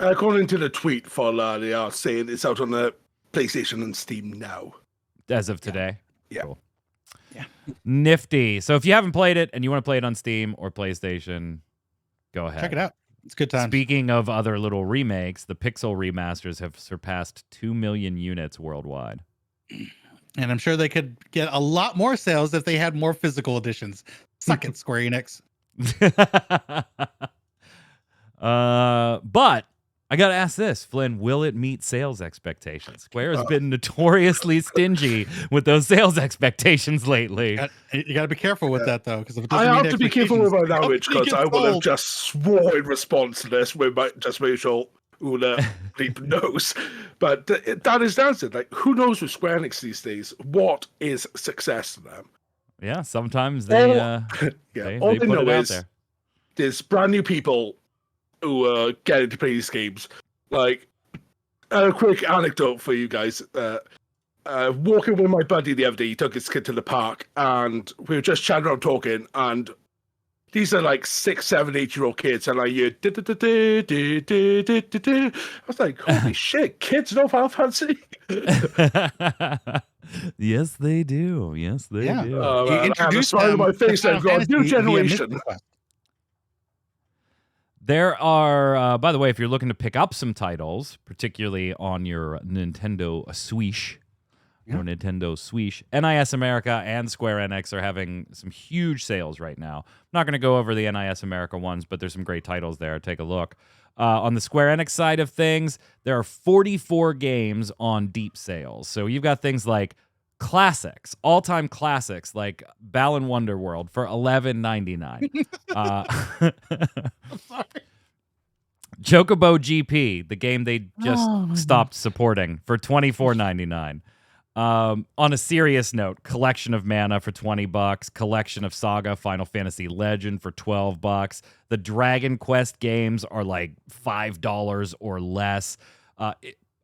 C: According to the tweet for they are saying it's out on the PlayStation and Steam now.
A: As of today?
C: Yeah.
A: Cool.
B: Yeah.
A: Nifty. So if you haven't played it and you want to play it on Steam or PlayStation, go ahead.
B: Check it out. It's good time.
A: Speaking of other little remakes, the Pixel remasters have surpassed 2 million units worldwide.
B: And I'm sure they could get a lot more sales if they had more physical editions. Suck it, Square Enix.
A: But I got to ask this, Flynn, will it meet sales expectations? Square has been notoriously stingy with those sales expectations lately.
B: You got to be careful with that, though, because if it
C: I
B: doesn't meet
C: have to be careful with my language because I will have
B: sold.
C: just swore in response to this with my just make sure Una bleep knows. But that is the answer. Like, who knows with Square Enix these days? What is success to them?
A: Yeah, sometimes they
C: All
A: they
C: they
A: put
C: know
A: it out
C: is
A: there.
C: there's brand new people who are getting to play these games. Like, a quick anecdote for you guys. Walking with my buddy the other day, he took his kid to the park, and we were just chatting around talking, and these are like 6, 7, 8-year-old kids, and I hear I was like, holy shit, kids know Final Fantasy?
A: Yes, they do. Yes, they do.
C: I have a smile on my face and go, new generation.
A: There are, by the way, if you're looking to pick up some titles, particularly on your Nintendo Switch, NIS America and Square Enix are having some huge sales right now. I'm not going to go over the NIS America ones, but there's some great titles there. Take a look. On the Square Enix side of things, there are 44 games on deep sales. So you've got things like classics, all-time classics like Balan Wonderworld for $11.99. Chocobo GP, the game they just stopped supporting, for $24.99. On a serious note, Collection of Mana for $20, Collection of Saga Final Fantasy Legend for $12. The Dragon Quest games are like $5 or less.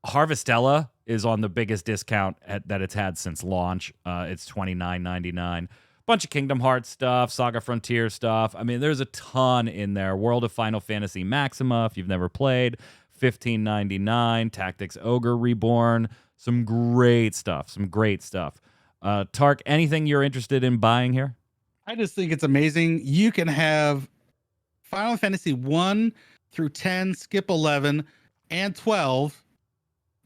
A: Harvestella is on the biggest discount that it's had since launch. It's $29.99. Bunch of Kingdom Hearts stuff, Saga Frontier stuff. I mean, there's a ton in there. World of Final Fantasy Maxima, if you've never played, $15.99. Tactics Ogre Reborn. Some great stuff. Tark, anything you're interested in buying here?
B: I just think it's amazing. You can have Final Fantasy 1 through 10, skip 11, and 12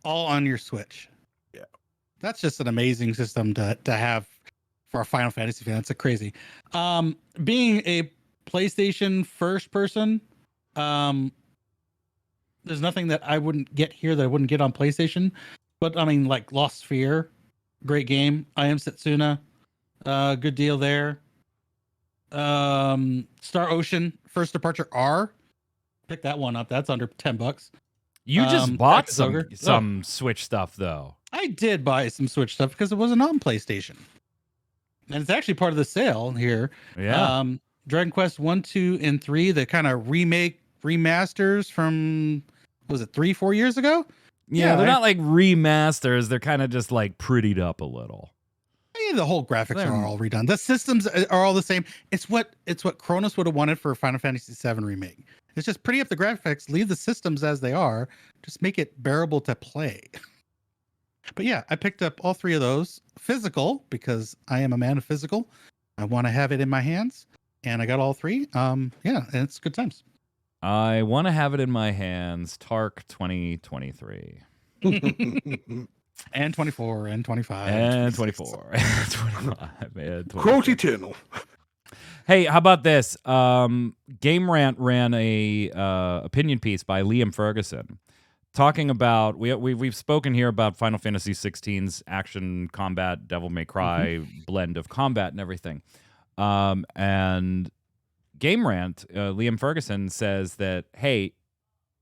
B: all on your Switch.
C: Yeah.
B: That's just an amazing system to have for a Final Fantasy fan. That's crazy. Being a PlayStation first person, there's nothing that I wouldn't get here that I wouldn't get on PlayStation. But I mean, like Lost Sphere, great game. I Am Setsuna, good deal there. Star Ocean, First Departure R, pick that one up. That's under $10.
A: You just bought
B: Tactics
A: some
B: Ogre.
A: Switch stuff though.
B: I did buy some Switch stuff because it wasn't on PlayStation, and it's actually part of the sale here.
A: Yeah.
B: Dragon Quest 1, 2, and 3, the kind of remasters from, was it 3-4 years ago?
A: Yeah, they're not like remasters. They're kind of just like prettied up a little.
B: Yeah, the whole graphics are all redone. The systems are all the same. It's what Kronos would have wanted for Final Fantasy VII remake. It's just pretty up the graphics, leave the systems as they are, just make it bearable to play. But yeah, I picked up all 3 of those physical because I am a man of physical. I want to have it in my hands, and I got all 3. Yeah, and it's good times.
A: I want to have it in my hands. Tark 2023.
B: And 24 and 25
A: and 24 and 25 and 25.
C: Quote eternal.
A: Hey, how about this? Game Rant ran a opinion piece by Liam Ferguson talking about we've spoken here about Final Fantasy XVI's action combat, Devil May Cry blend of combat and everything. And Game Rant, Liam Ferguson says that, hey,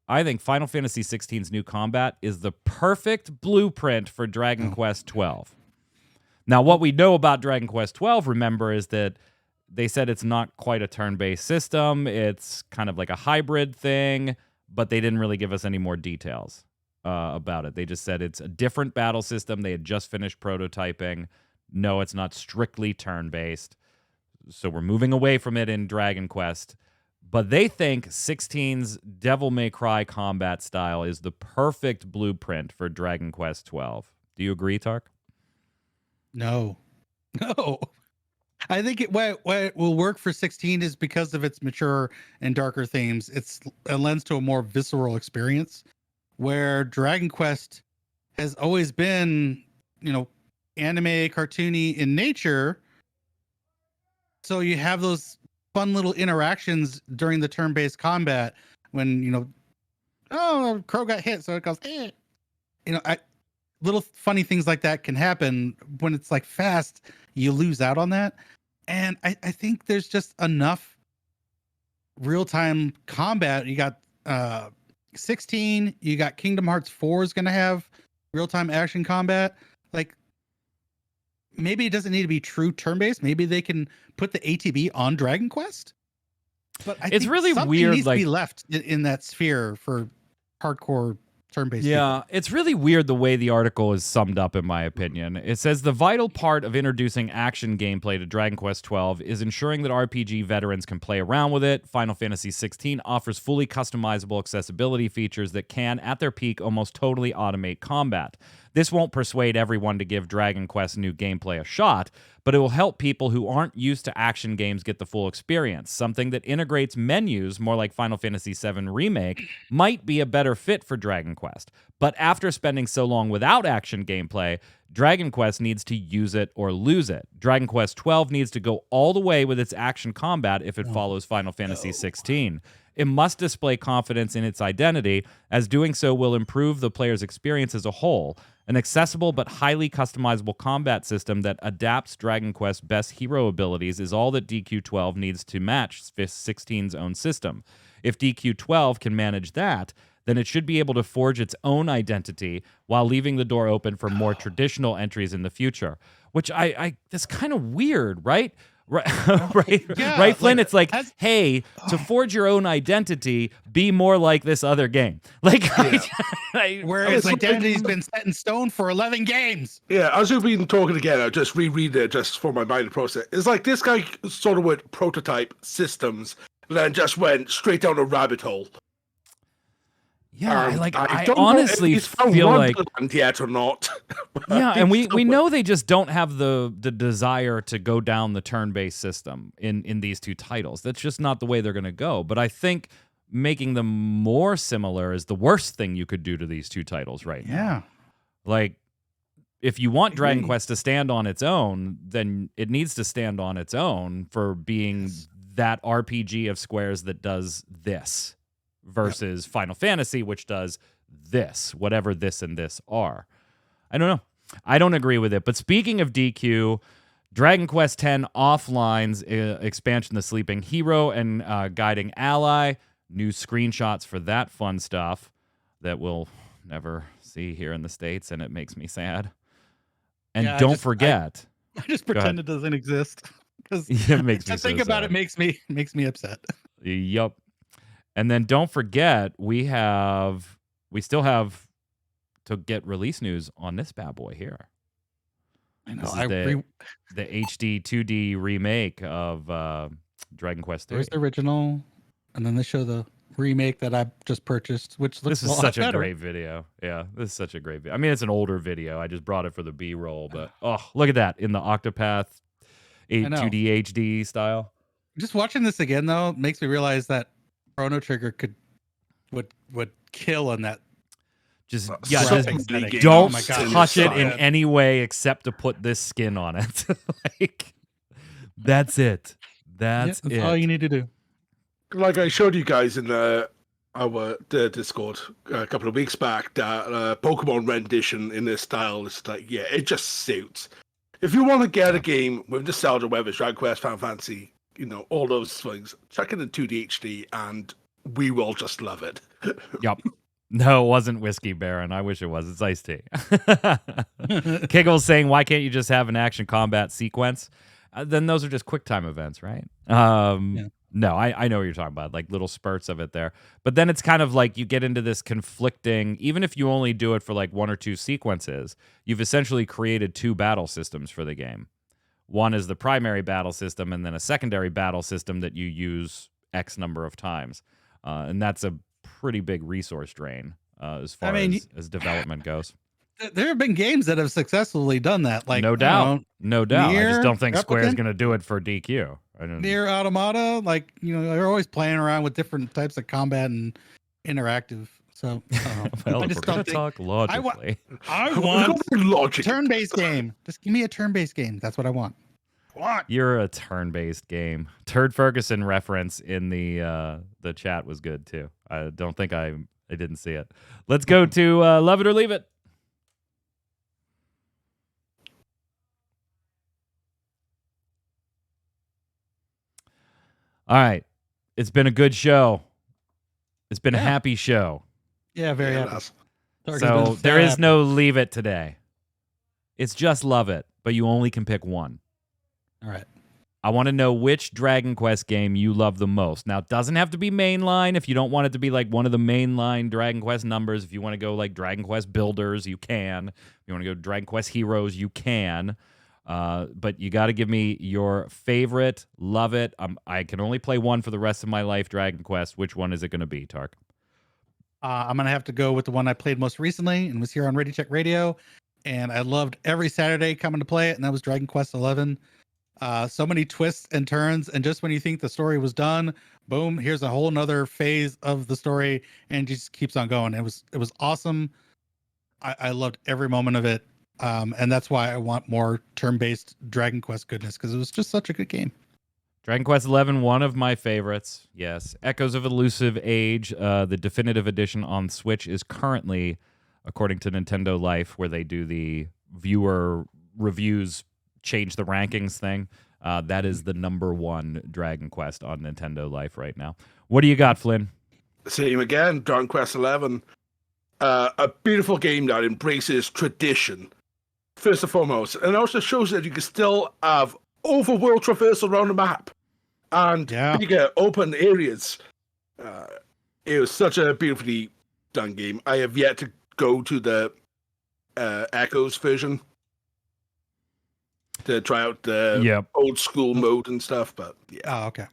A: I think Final Fantasy XVI's new combat is the perfect blueprint for Dragon Quest XII. Now, what we know about Dragon Quest XII, remember, is that they said it's not quite a turn-based system. It's kind of like a hybrid thing, but they didn't really give us any more details about it. They just said it's a different battle system. They had just finished prototyping. No, it's not strictly turn-based. So we're moving away from it in Dragon Quest. But they think 16's Devil May Cry combat style is the perfect blueprint for Dragon Quest XII. Do you agree, Tark?
B: No. I think what will work for 16 is because of its mature and darker themes. It lends to a more visceral experience, where Dragon Quest has always been, anime, cartoony in nature. So you have those fun little interactions during the turn-based combat when, Crow got hit, so it goes, eh. Little funny things like that can happen. When it's like fast, you lose out on that. And I think there's just enough real-time combat. You got 16, you got Kingdom Hearts 4 is going to have real-time action combat. Like, maybe it doesn't need to be true turn-based. Maybe they can put the ATB on Dragon Quest. But I think
A: really
B: something
A: weird,
B: needs to be left in that sphere for hardcore turn-based.
A: Yeah, it's really weird the way the article is summed up, in my opinion. It says the vital part of introducing action gameplay to Dragon Quest XII is ensuring that RPG veterans can play around with it. Final Fantasy XVI offers fully customizable accessibility features that can, at their peak, almost totally automate combat. This won't persuade everyone to give Dragon Quest new gameplay a shot, but it will help people who aren't used to action games get the full experience. Something that integrates menus, more like Final Fantasy VII Remake, might be a better fit for Dragon Quest. But after spending so long without action gameplay, Dragon Quest needs to use it or lose it. Dragon Quest XII needs to go all the way with its action combat if it follows Final Fantasy XVI. It must display confidence in its identity, as doing so will improve the player's experience as a whole. An accessible but highly customizable combat system that adapts Dragon Quest's best hero abilities is all that DQ12 needs to match 16's own system. If DQ12 can manage that, then it should be able to forge its own identity while leaving the door open for more traditional entries in the future. Which that's kind of weird, right? Right,
B: Yeah,
A: right, Flynn?
B: like,
A: It's like, hey, to forge your own identity, be more like this other game. Like,
B: where its identity's been set in stone for 11 games.
C: Yeah, as we've been talking again, I'll just reread it just for my mind process. It's like this guy sort of went prototype systems and then just went straight down a rabbit hole.
A: Yeah, I
C: don't
A: honestly
C: know if he's found
A: feel like
C: Wonderland yet or not.
A: yeah, and we know they just don't have the desire to go down the turn-based system in these two titles. That's just not the way they're going to go. But I think making them more similar is the worst thing you could do to these two titles right now.
B: Yeah.
A: Like, if you want Dragon Quest to stand on its own, then it needs to stand on its own for being that RPG of Square's that does this. Versus Final Fantasy, which does this, whatever this and this are. I don't know. I don't agree with it. But speaking of DQ, Dragon Quest X Offline's expansion, The Sleeping Hero and Guiding Ally, new screenshots for that fun stuff that we'll never see here in the States, and it makes me sad. And don't forget...
B: I just pretend it doesn't exist. Because
A: it makes me
B: I think about it makes me upset.
A: Yup. And then don't forget, we still have to get release news on this bad boy here.
B: I know.
A: This is the HD 2D remake of Dragon Quest III.
B: There's the original, and then they show the remake that I just purchased, which looks
A: This is
B: a lot
A: such
B: better.
A: a great video. Yeah, this is such a great video. I mean, it's an older video. I just brought it for the B-roll, but oh, look at that in the Octopath 2D HD style.
B: Just watching this again though makes me realize that Chrono Trigger would kill on that.
A: Just
B: Don't
A: touch it in any way except to put this skin on it. Like, that's it. That's it.
B: all you need to do.
C: Like I showed you guys in our Discord a couple of weeks back, that Pokemon rendition in this style is like, yeah, it just suits. If you want to get a game with nostalgia, whether it's Dragon Quest, Final Fantasy, all those things, check it in 2D HD and we will just love it.
A: Yep. No, it wasn't Whiskey Baron. I wish it was. It's iced tea. Kiggle's saying, why can't you just have an action combat sequence? Then those are just QuickTime events, right?
B: Yeah.
A: No, I know what you're talking about, like little spurts of it there. But then it's kind of like you get into this conflicting, even if you only do it for like 1 or 2 sequences, you've essentially created 2 battle systems for the game. One is the primary battle system, and then a secondary battle system that you use X number of times. And that's a pretty big resource drain as far as development goes.
B: There have been games that have successfully done that. Like,
A: no doubt. I just don't think Square's going to do it for DQ.
B: Near Automata, like, they're always playing around with different types of combat and interactive. So
A: well,
B: I just
A: we're
B: don't
A: talk logically.
B: I want turn-based game. Just give me a turn-based game. That's what I want.
A: You're a turn-based game. Turd Ferguson reference in the chat was good too. I don't think I didn't see it. Let's go to Love It or Leave It. All right. It's been a good show. It's been a happy show.
B: Yeah, very happy.
A: So there is no Leave It today. It's just Love It, but you only can pick one.
B: All right.
A: I want to know which Dragon Quest game you love the most. Now, it doesn't have to be mainline. If you don't want it to be like one of the mainline Dragon Quest numbers, if you want to go like Dragon Quest Builders, you can. If you want to go Dragon Quest Heroes, you can. But you got to give me your favorite, love it. I can only play one for the rest of my life, Dragon Quest. Which one is it going to be, Tark?
B: I'm going to have to go with the one I played most recently and was here on Ready Check Radio. And I loved every Saturday coming to play it, and that was Dragon Quest XI. So many twists and turns, and just when you think the story was done, boom, here's a whole nother phase of the story, and just keeps on going. It was awesome. I loved every moment of it. And that's why I want more turn-based Dragon Quest goodness, because it was just such a good game.
A: Dragon Quest XI, one of my favorites. Yes. Echoes of Elusive Age, the definitive edition on Switch, is currently, according to Nintendo Life, where they do the viewer reviews, change the rankings thing. That is the #1 Dragon Quest on Nintendo Life right now. What do you got, Flynn?
C: Same again, Dragon Quest XI. A beautiful game that embraces tradition, first and foremost, and also shows that you can still have overworld traversal around the map and bigger open areas. It was such a beautifully done game. I have yet to go to the Echoes version to try out the old school mode and stuff, but yeah.
B: Oh, okay.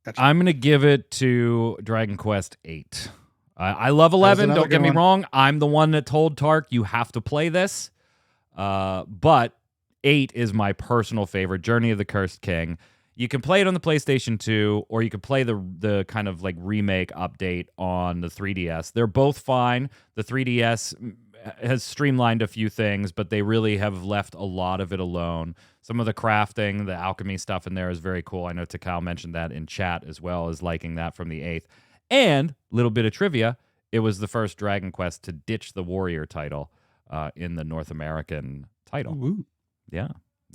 B: Gotcha.
A: I'm going to give it to Dragon Quest VIII. I love 11, don't get me wrong. I'm the one that told Tark, you have to play this. But 8 is my personal favorite, Journey of the Cursed King. You can play it on the PlayStation 2, or you can play the kind of like remake update on the 3DS. They're both fine. The 3DS has streamlined a few things, but they really have left a lot of it alone. Some of the crafting, the alchemy stuff in there is very cool. I know Takao mentioned that in chat as well, as liking that from the 8th. And, little bit of trivia, it was the first Dragon Quest to ditch the Warrior title in the North American title.
B: Ooh.
A: Yeah.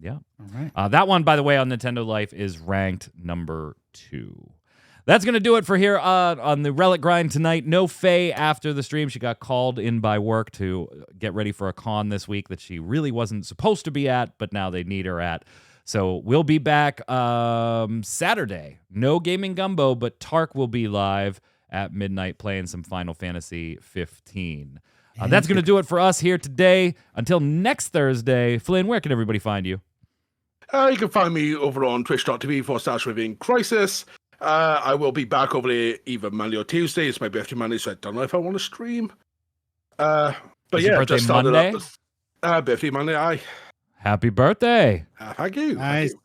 B: All right.
A: That one, by the way, on Nintendo Life is ranked #2. That's going to do it for here on the Relic Grind tonight. No Faye after the stream. She got called in by work to get ready for a con this week that she really wasn't supposed to be at, but now they need her at. So we'll be back Saturday. No Gaming Gumbo, but Tark will be live at midnight playing some Final Fantasy XV. That's going to do it for us here today. Until next Thursday, Flynn, where can everybody find you?
C: You can find me over on twitch.tv/ReviewingCrisis. I will be back over there either Monday or Tuesday. It's my birthday Monday, so I don't know if I want to stream. But
A: Is
C: yeah,
A: your birthday
C: just started
A: Monday?
C: Up. Birthday Monday, aye.
A: Happy birthday.
C: Thank you.
B: Nice.
C: Thank you.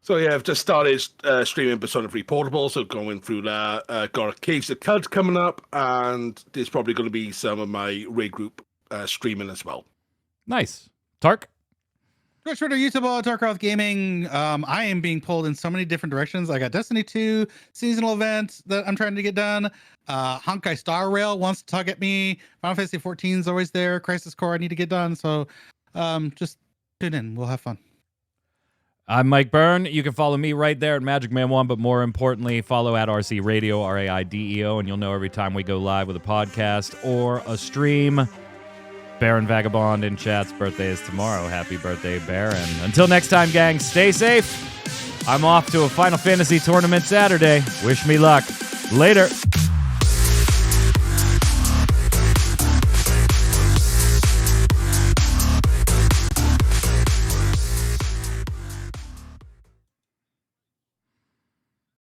C: So yeah, I've just started streaming Persona 3 Portable, so going through that. Got Caves of Cud coming up, and there's probably going to be some of my raid group streaming as well.
A: Nice. Tark?
B: Twitch, Twitter, YouTube, Tarkov Gaming. I am being pulled in so many different directions. I got Destiny 2 seasonal events that I'm trying to get done. Honkai Star Rail wants to tug at me. Final Fantasy 14 is always there. Crisis Core I need to get done. So just tune in. We'll have fun.
A: I'm Mike Byrne. You can follow me right there at Magic Man 1, but more importantly, follow at RC Radio, RAIDEO, and you'll know every time we go live with a podcast or a stream. Baron Vagabond in chat's birthday is tomorrow. Happy birthday, Baron. Until next time, gang, stay safe. I'm off to a Final Fantasy tournament Saturday. Wish me luck. Later.